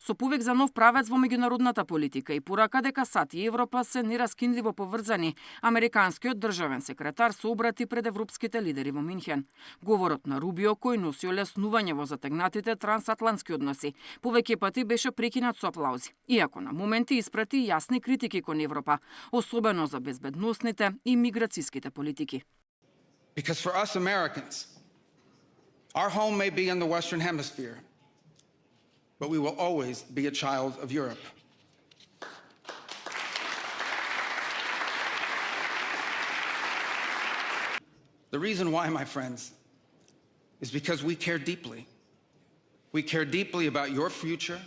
Со повик за нов правец во меѓународната политика и порака дека САД и Европа се нераскинливо поврзани, американскиот државен секретар се обрати пред европските лидери во Минхен. Говорот на Рубио, кој носи олеснување во затегнатите трансатлантски односи, повеќе пати беше прекинат со аплаузи, иако на моменти испрати јасни критики кон Европа, особено за безбедносните и миграциските политики. Because for us Americans, our home may be in the Western Hemisphere, but we will always be a child of Europe. The reason why, my friends, is because we care deeply. We care deeply about your future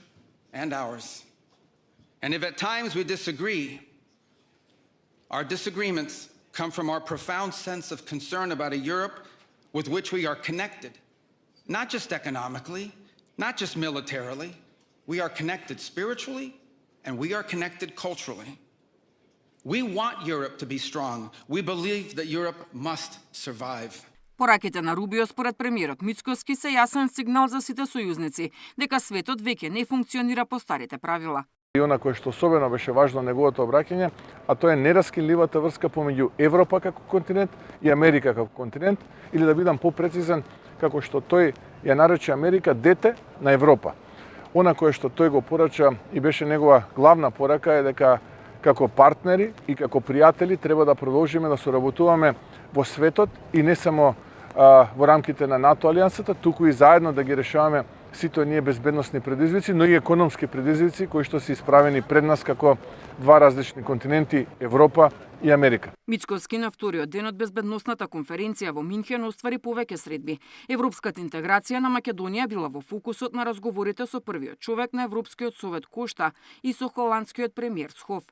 and ours. And if at times we disagree, our disagreements come from our profound sense of concern about a Europe with which we are connected, not just economically, not just militarily. We are connected spiritually and we are connected culturally. We want Europe to be strong. We believe that Europe must survive. Пораките на Рубио според премиерот Мицкоски се јасен сигнал за сите сојузници дека светот веќе не функционира по старите правила. И она кое што особено беше важно неговото обраќање, а тоа е нераскинливата врска помеѓу Европа како континент и Америка како континент, или да бидам попрецизен, како што тој ја нарече Америка дете на Европа. Она кое што тој го порача и беше негова главна порака е дека како партнери и како пријатели треба да продолжиме да соработуваме во светот и не само во рамките на НАТО алијансата, туку и заедно да ги решаваме сите оние безбедносни предизвици, но и економски предизвици кои што се исправени пред нас како два различни континенти, Европа и Америка. Мицкоски на вториот ден од безбедносната конференција во Минхен оствари повеќе средби. Европската интеграција на Македонија била во фокусот на разговорите со првиот човек на Европскиот совет Кошта и со холандскиот премиер Схов.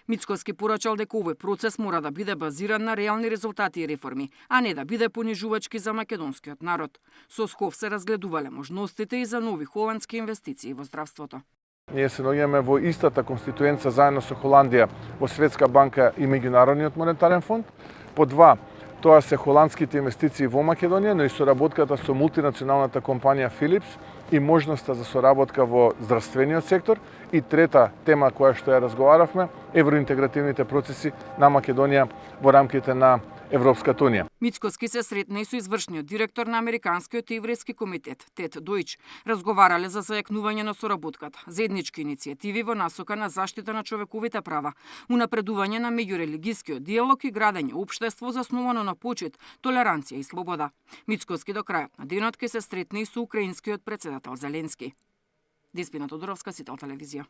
Мицкоски порачал дека овој процес мора да биде базиран на реални резултати и реформи, а не да биде понижувачки за македонскиот народ. Со Схов се разгледувале можностите и за нови холандски инвестиции во здравството. Ние се наоѓаме во истата конституенца заедно со Холандија во Светска банка и Меѓународниот монетарен фонд. По два, тоа се холандските инвестиции во Македонија, но и соработката со мултинационалната компанија Philips и можноста за соработка во здравствениот сектор. И трета тема која што ја разговаравме, евроинтегративните процеси на Македонија во рамките на Европската унија. Мицкоски се сретна и со извршниот директор на Американскиот еврејски комитет, Тед Дојч. Разговарале за зајакнување на соработката, заеднички иницијативи во насока на заштита на човековите права, унапредување на меѓурелигискиот диалог и градење општество засновано на почит, толеранција и слобода. Мицкоски до крајот на денот ќе се сретне и со украинскиот претседател Зеленски. Деспина Тодоровска, Сител телевизија.